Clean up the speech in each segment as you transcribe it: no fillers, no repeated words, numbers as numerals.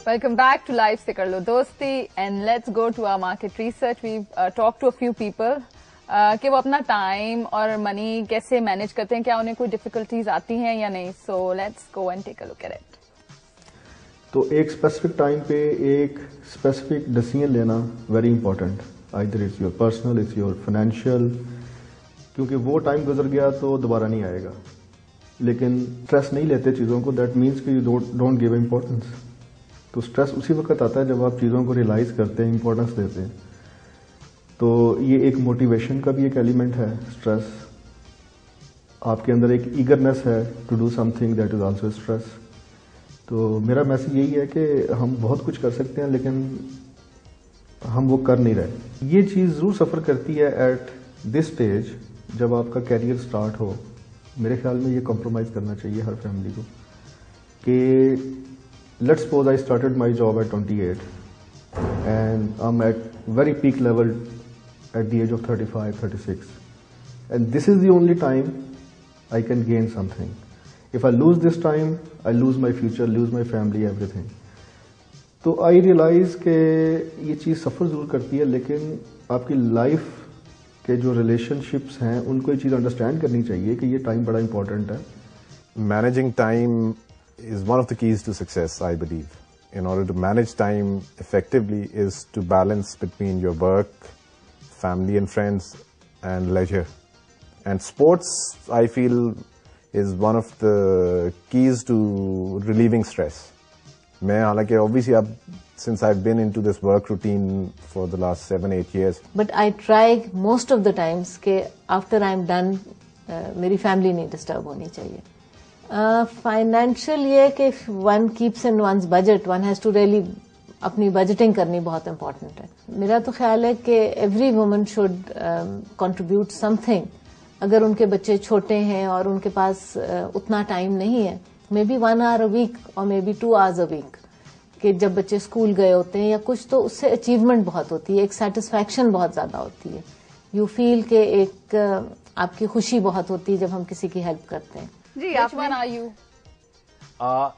Welcome back to Life से कर लो दोस्ती and let's go to our market research. We've talked to a few people कि वो अपना टाइम और मनी कैसे मैनेज करते हैं, क्या उन्हें कोई डिफिकल्टीज आती हैं या नहीं. So let's go and take a look at it. तो एक स्पेसिफिक टाइम पे एक स्पेसिफिक डिसीजन लेना very important. Either it's your personal, it's your financial, क्योंकि वो टाइम गुजर गया तो दोबारा नहीं आएगा. लेकिन स्ट्रेस नहीं लेते चीज़ों को, दैट मीन्स कि यू डोंट गिव इम्पोर्टेंस. तो स्ट्रेस उसी वक्त आता है जब आप चीज़ों को रियलाइज करते हैं, इंपॉर्टेंस देते हैं. तो ये एक मोटिवेशन का भी एक एलिमेंट है. स्ट्रेस आपके अंदर एक ईगरनेस है to do something, that is also stress. तो मेरा मैसेज यही है कि हम बहुत कुछ कर सकते हैं लेकिन हम वो कर नहीं रहे. ये चीज़ ज़रूर सफ़र करती है एट दिस स्टेज जब आपका कैरियर स्टार्ट हो. मेरे ख्याल में ये कॉम्प्रोमाइज़ करना चाहिए हर फैमिली को कि let's suppose I started my job at 28 and I'm at very peak level at the age of 35, 36. And this is the only time I can gain something. If I lose this time, I lose my future, lose my family, everything. तो I realize कि ये चीज़ सफ़र ज़रूर करती है, लेकिन आपकी life के जो रिलेशनशिप्स हैं उनको ये चीज़ अंडरस्टैंड करनी चाहिए कि ये टाइम बड़ा इंपॉर्टेंट है. Managing time is one of the keys to success, I believe. In order to manage time effectively is to balance between your work, family and friends, and leisure. And sports, I feel, is one of the keys to relieving stress. मैं हालांकि obviously since I've been into this work routine for the last 7-8 years. But I try most of the times कि after I'm done, मेरी family नहीं disturb होनी चाहिए. Financial ये कि one keeps in one's budget, one has to really अपनी budgeting करनी बहुत इम्पोर्टेंट है. मेरा तो ख्याल है कि every woman should contribute something. अगर उनके बच्चे छोटे हैं और उनके पास उतना टाइम नहीं है, may be 1 hour a week और may be 2 hours a week, कि जब बच्चे स्कूल गए होते हैं या कुछ, तो उससे अचीवमेंट बहुत होती है, एक सेटिस्फैक्शन बहुत ज्यादा होती है. यू फील के एक आपकी खुशी बहुत होती है जब हम किसी की हेल्प करते हैं. Which one are you?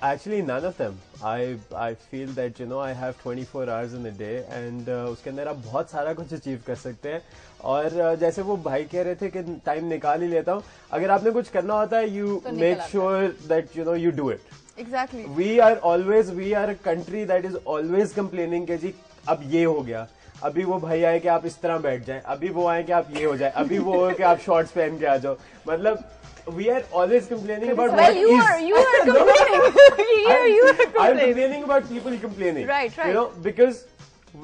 Actually, none of them. I feel that I have 24 hours in a day and उसके अंदर आप बहुत सारा कुछ अचीव कर सकते हैं. और जैसे वो भाई कह रहे थे कि टाइम निकाल ही लेता हूँ. अगर आपने कुछ करना होता है, you make sure that you do it. Exactly. We are a country that is always complaining कि जी अब ये हो गया, अभी वो भाई आए कि आप इस तरह बैठ जाएं, अभी वो आए कि आप ये हो जाए, अभी वो हो कि आप शॉर्ट्स पहन के आ जाओ. मतलब we are always complaining about what is. You are complaining. You are complaining. I'm complaining about people complaining. Right. Because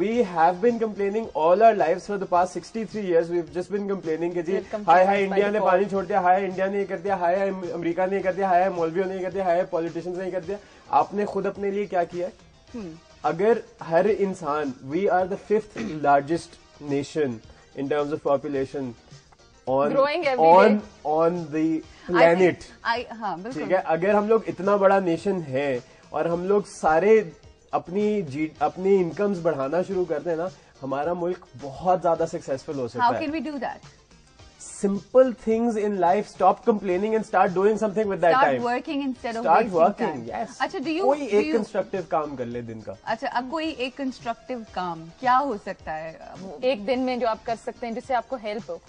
we have been complaining all our lives for the past 63 years. We've just been complaining कि जी hi India ने पानी छोड़ दिया, hi India ने ये कर दिया, हाय America ने ये कर दिया, हाय मौलवियों ने ये कर दिया, हाय पॉलिटिशियंस ने ये कर दिया. आपने खुद अपने लिए क्या किया है? अगर हर इंसान, we are the 5th largest nation in terms of population on the planet. ठीक है, अगर हम लोग इतना बड़ा नेशन है और हम लोग सारे अपनी इनकम्स बढ़ाना शुरू करते हैं ना, हमारा मुल्क बहुत ज्यादा सक्सेसफुल हो सकता है. How can we do that? Simple things in life. Stop complaining and start doing something with that time. Start working instead of Start wasting working. time. Yes. अच्छा, कोई एक कंस्ट्रक्टिव काम कर ले दिन का. अच्छा, अब कोई एक कंस्ट्रक्टिव काम क्या हो सकता है एक दिन में जो आप कर सकते हैं जिससे आपको हेल्प हो?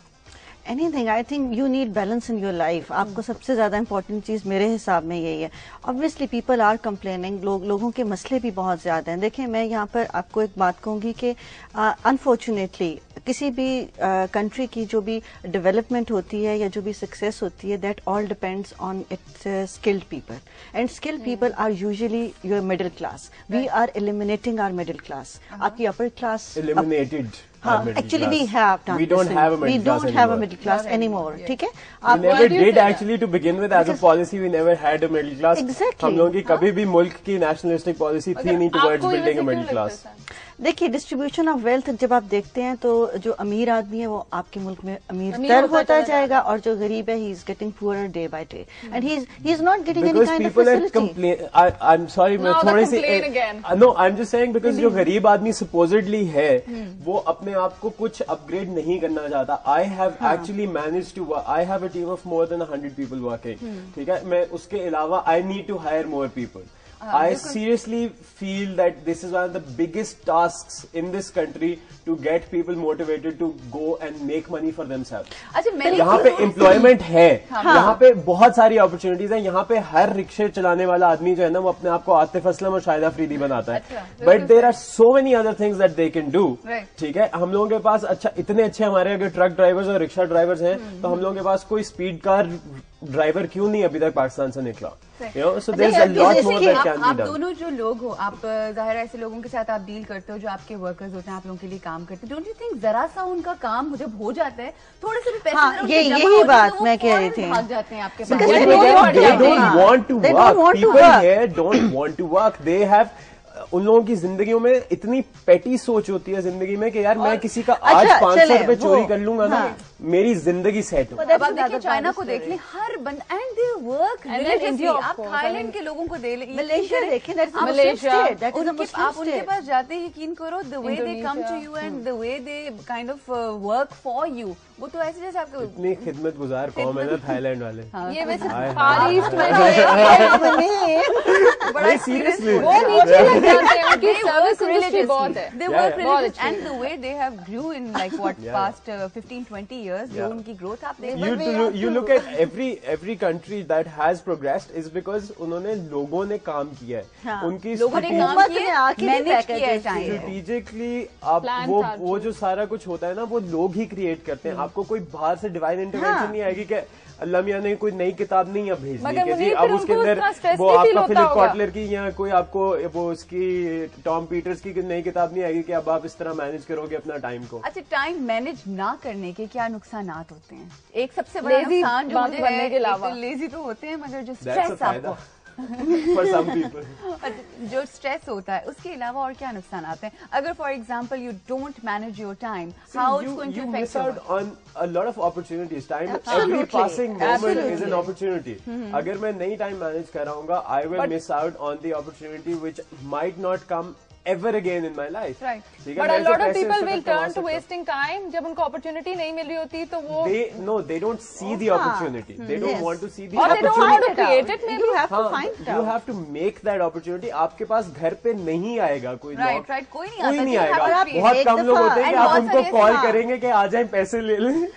Anything. I think you need balance in your life. आपको सबसे ज्यादा इंपॉर्टेंट चीज मेरे हिसाब में यही है. ऑब्वियसली पीपल आर कंप्लेनिंग, लोगों के मसले भी बहुत ज्यादा हैं. देखिए, मैं यहाँ पर आपको एक बात कहूंगी कि अनफॉर्चुनेटली किसी भी कंट्री की जो भी डेवलपमेंट होती है या जो भी सक्सेस होती है, that all depends on its skilled people. And skilled people are usually your middle class. We are eliminating our middle class. आपकी upper class eliminated. Actually, we have done. We don't have a middle class. We don't have a middle class anymore. ठीक है? We never did actually to begin with as a policy. We never had a middle class. Exactly. हम लोगों की कभी भी मुल्क की nationalistic policy थी नहीं towards building a middle class. देखिए, डिस्ट्रीब्यूशन ऑफ वेल्थ जब आप देखते हैं तो जो अमीर आदमी है वो आपके मुल्क में अमीर तर होता जाएगा और जो गरीब है he is getting poorer day by day and he is not getting any kind of facility. I am sorry, मैं थोड़ी सी no, I am just saying because जो गरीब आदमी supposedly है वो अपने आप को कुछ अपग्रेड नहीं करना चाहता. I have actually managed to, I have a team of more than 100 people working. ठीक है, मैं उसके अलावा I need to hire more people. I seriously feel that this is one of the biggest tasks in this country to get people motivated to go and make money for themselves. अच्छा, यहाँ पे employment है, यहाँ पे बहुत सारी opportunities है, यहाँ पे हर रिक्शे चलाने वाला आदमी जो है ना वो अपने आप को आतिफ असलम और शाहिद अफरीदी बनाता है, but there are so many other things that they can do. ठीक है, हम लोगों के पास इतने अच्छे हमारे अगर ट्रक ड्राइवर्स और रिक्शा ड्राइवर्स हैं तो हम लोगों के पास कोई स्पीड कार ड्राइवर क्यों नहीं अभी तक पाकिस्तान से निकला? So there's a lot more that can be आप done. दोनों जो लोग हो, आप जाहिर है ऐसे लोगों के साथ आप डील करते हो जो आपके वर्कर्स होते हैं, आप लोगों के लिए काम करते हैं. डोंट यू थिंक जरा सा उनका काम जब हो जाता है, थोड़े से भी पैसे हाँ, यही बात मैं कह रही थी. भाग जाते हैं आपके Because pass. they don't want to They work. don't want to People work. here don't want to work. They have उन लोगों की जिंदगियों में इतनी पेटी सोच होती है जिंदगी में कि यार मैं किसी का आज 500 रुपए चोरी कर लूंगा ना, मेरी जिंदगी सेट हो. अब आप देखिए चाइना को देख लें, हर बंदा एंड दे वर्क रिलीजियसली. आप थाईलैंड के लोगों को दे लें, मलेशिया देखें, दैट इज आप मलेशिया, दैट इज आप उनके पास जाते ही यकीन करो, the way they come to you and the way they kind of work for you, वो तो ऐसे जैसे आपको इतनी खिदमत गुजार कौम है ना थाईलैंड वाले. ये वैसे हाय, फार ईस्ट में बड़ा सीरियसली वो नीचे लग जाते हैं, उनकी सर्विस इंडस्ट्री बहुत है. They Yeah, work yeah. religious and the way they have grew in like what past 15-20 years, जो उनकी growth आप देख you look at every country that has progressed is because उन्होंने लोगों ने काम किया है. उनकी लोगों ने काम हुकूमत ने किया, आके भी मैनेज किया है packages टाइम. स्ट्रेटेजिकली आप Plan था वो जो सारा कुछ होता है ना वो लोग ही क्रिएट करते हैं. आपको कोई बाहर से डिवाइन इंटरवेंशन नहीं आएगी कि अल्लाह मियां ने कोई नई किताब नहीं अब भेजनी मगर कि जी मुनीर, अब फिर उसके उनको अंदर उतना stress वो नहीं feel आपका होता फिलिप होगा. कॉटलर की या कोई आपको वो उसकी टॉम पीटर्स की नई किताब नहीं आएगी कि अब आप इस तरह मैनेज करोगे अपना टाइम को. अच्छा, टाइम मैनेज ना करने के क्या नुकसानात होते हैं? एक सबसे बड़ा Lazy नुकसान जो मुझे बनने है, के अलावा. एक तो लेजी तो होते हैं, मगर जो That's a स्ट्रेस फायदा आपको for some people. जो स्ट्रेस होता है उसके अलावा और क्या नुकसान आते हैं? अगर for example you don't manage your time, how it's going to You miss affect out on a lot of opportunities. Time, every passing moment is an opportunity. अगर मैं नई टाइम मैनेज कर रहा हूँ, I will miss out on the opportunity which might not come ever again in my life. Right. ठीक है, But a मैं जो lot of पैसे people उससे will कमा turn to सकता हूँ. wasting time. जब उनको अपॉर्चुनिटी नहीं मिल रही होती तो वो They don't see the opportunity. They don't want to see the or they don't want opportunity. to create it. Maybe You have to हाँ, find it you out. have to make that opportunity. आपके पास घर पे नहीं आएगा कोई Right, job. right, कोई नहीं कोई आता. नहीं You have to आएगा. create. बहुत एक कम लोग दफा- होते हैं कि and आप बहुत उनको सारे कॉल ऐसे- करेंगे कि आ जाए पैसे ले लें.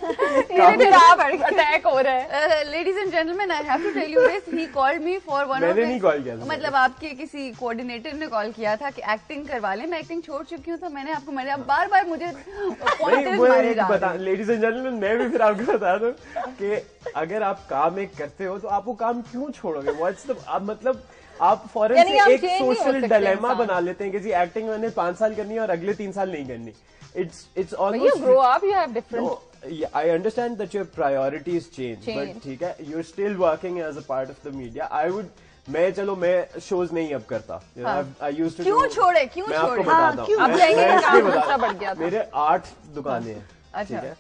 अटैक हो रहा है. Ladies and gentleman, I have to tell you this, he called me for one of मैंने नहीं call किया था. मतलब आपके किसी कोऑर्डिनेटर ने कॉल किया था कि एक्टिंग करवा लें. मैं एक्टिंग छोड़ चुकी हूँ, तो मैंने आपको अब बार बार मुझे पॉइंटर्स मारे जा रहे हैं. लेडीज एंड जेंटलमैन, मैं भी फिर आपको बता दूं कि अगर आप काम एक करते हो तो आप वो काम क्यों छोड़ोगे? व्हाट्स द मतलब आप फॉरन यानी आप से एक change नहीं हो सोशल सकते डिलेमा इंसान. बना लेते हैं कि जी एक्टिंग मैंने 5 साल करनी है और अगले 3 साल नहीं करनी. It's You almost grow up, you have different. No, yeah, I understand that your priorities change, but ठीक है, you're still working as a part of the media. मैं शोज नहीं अब करता. I used to क्यों do- छोड़े, क्यों मैं आपको छोड़े? बताता हूँ. क्यों? अब मैं- जाएंगे मैं तो इसलिए काम बता दूसरा रहा बढ़ हूँ. गया था. मेरे 8 दुकानें हैं. अच्छा. ठीक है,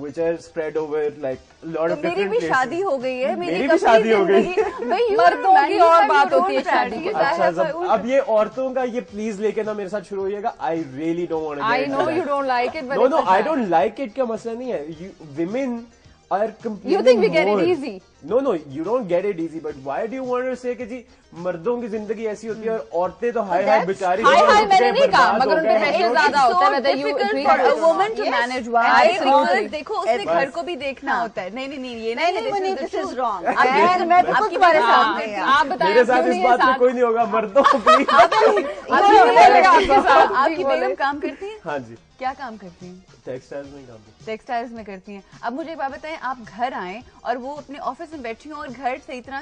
which are spread over like lot तो of मेरी different भी places. शादी हो गई है. मेरी भी कभी शादी हो गई. जिंदगी- भाई, you मर्दों are की married, और you बात don't होती है शादी marry. के I अच्छा, have my own- अब ये औरतों का ये प्लीज लेके ना मेरे साथ शुरू होइएगा. I really don't want to I know you don't like it, but no it's no a I fact. Don't like it का मसला नहीं है. Women are complaining You think we get it more. easy? No, you don't get it easy. But why do you want to say कि जी मर्दों की जिंदगी ऐसी होती है और औरतें तो हाय हाय बेचारी हाय हाय उठ मैंने गए, नहीं कहा, बर्बाद मगर हो उनके गए. प्रेशर It's ज्यादा होता है. whether you difficult agree for or a not. woman to Yes. manage. Why? Absolutely. Because देखो उसने बस. घर को भी देखना होता है. नहीं नहीं ये नहीं, this is wrong. मैं मैं आपकी तुम्हारे बात साथ में में आप बताएं मेरे साथ क्यों इस नहीं बात है में साथ? कोई नहीं होगा. मर्दों प्लीज. अभी बोलेगा आपके साथ. आपकी बेगम काम करती है? हाँ जी, क्या काम करती हैं? टेक्सटाइल्स में काम करते हैं. टेक्सटाइल्स में करती हैं. अब मुझे एक बात बताएं, आप घर आए और वो अपने ऑफिस में बैठी हो और घर से इतना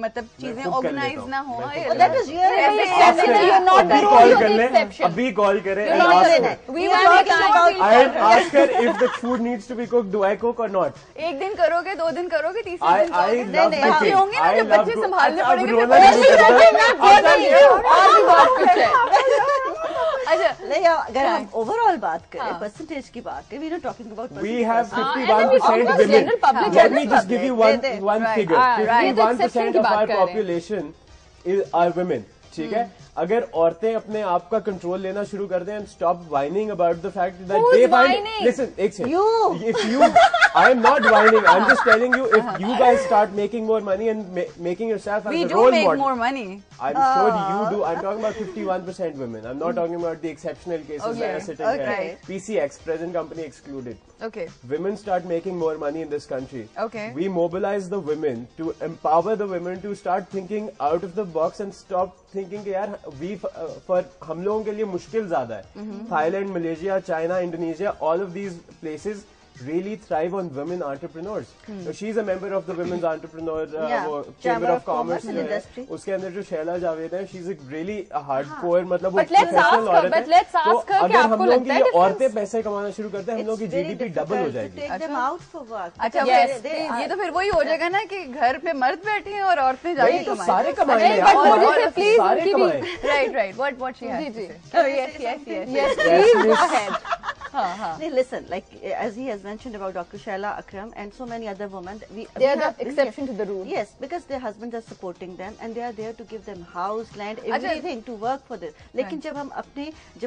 मतलब चीजें खुद कर ऑर्गेनाइज लेता ना हूँ. हो. मैं ये खुद That कर is your Exception. You're not the अभी rule, कॉल you're कर the लें. exception. अभी कॉल करें. You're and not ask the- her. We You're will make talking sure about- we'll I ask her if the food needs to be cooked. Do I cook or not? एक दिन करोगे, 2 दिन करोगे, तीसरे I दिन करोगे. love नहीं, बच्चे cooking. होंगे ना, I जब love बच्चे cook- संभालने अच्छा, अब पड़ेंगे रोना तो नहीं शुरू करता. और भी बहुत कुछ है. अच्छा. नहीं, अगर हम ओवरऑल बात करें, परसेंटेज की बात करें, we not talking about We have and then we 51% talk about women. general public, Let me general just give you one public. one Right. figure. right. 51% की of बात our कर रहे हैं. population are women. ठीक है, अगर औरतें अपने आप का कंट्रोल लेना शुरू कर दें and stop whining about the fact that Who's they find whining? listen एक second. You. If you I am not whining. I'm just telling you, if you guys start making more money and making yourself as We a do role make model. more money. I'm sure you do. I'm talking about 51% women. I'm not talking about the exceptional cases Okay. that are sitting Okay. here. PCX, present company excluded. Okay. Women start making more money in this country. Okay. We mobilize the women to empower the women to start thinking out of the box and stop thinking कि यार for हम लोगों के लिए मुश्किल ज़्यादा है. Thailand, Malaysia, China, Indonesia, all of these places really thrive on women entrepreneurs. So she's a member of the Women's Entrepreneur Chamber of Commerce and Industry. उसके अंदर जो शैला जावेद है, she's a really hardcore मतलब वो But let's professional ask her, औरत but है. let's तो ask her कि अगर आपको हम लोग लगता है की ये difference? औरतें पैसे कमाना शुरू करते हैं, हम लोग की GDP डबल हो जाएगी. Take them out for work. अच्छा Yes, ये तो फिर वही हो जाएगा ना कि घर पे मर्द बैठे हैं और औरतें वही जाके तो कमाएं. सारे कमाएं नहीं, यार. but मुझे से please सारे उनकी भी- कमाएं. Right. What she has ji, to ji. say. Oh yes, yes. Yes, please go ahead. Hey, listen, like as he has mentioned about Dr. Shaila Akram and so many other women, They are the exception to the rule. Yes, because their husbands are supporting them and they are there to give them house, land, everything to work for this. लेकिन जब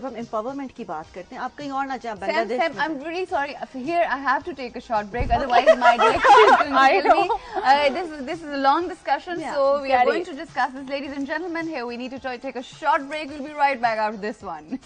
हम empowerment की बात करते हैं, आप कहीं और ना जाएं, बांग्लादेश Sam, में. I'm really sorry. Here, I have to take a short break. Otherwise, my director is going to I kill me. know. This is a long discussion, Yeah. so we are Carry going it. to discuss this, ladies and gentlemen. Here, we need to take a short break. We'll be right back after this one.